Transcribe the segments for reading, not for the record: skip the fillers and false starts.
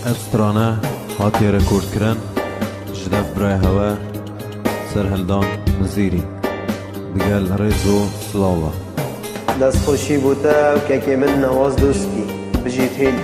استرانه هاتی رکورد کرن جدف برای هوا سر هلدان نزیری بگل ریزو سلاوه دست خوشی بوده و که من نواز دوستی بجید هیلی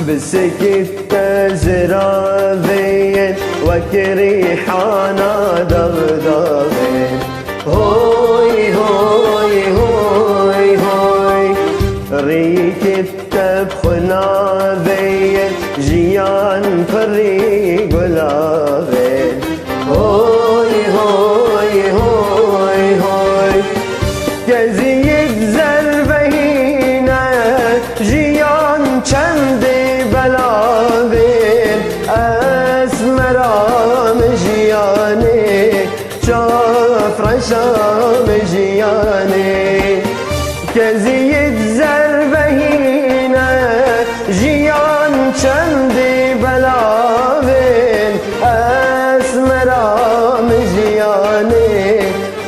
بسكت زرافين وكريحانا دغدغين هوي هوي هوي هوي ريكت بخنافين جيان فريق ولافين هوي هوي هوي هوي كزيد زربهينا جيان چندي بلاوین اسمرام جیانی چافرشام جیانی کزید زربهینه جیان چندی بلاوین اسمرام جیانی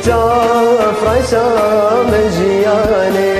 چافرشام جیانی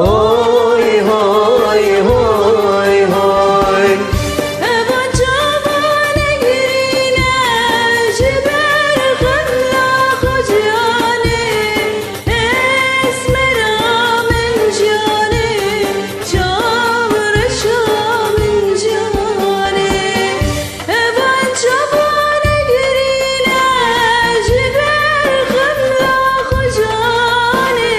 هوي هوي هوي هوي أبا جبال قرينا جبال خلا خجاني اسمرا من جاني جابر شام من جاني أبا جبال قرينا جبال خلا خجاني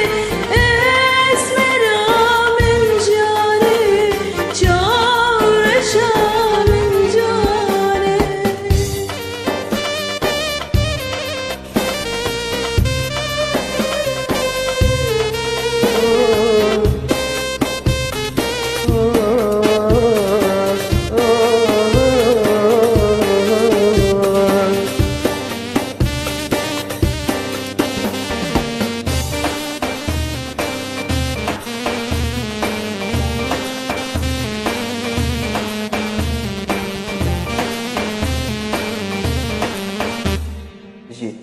جيت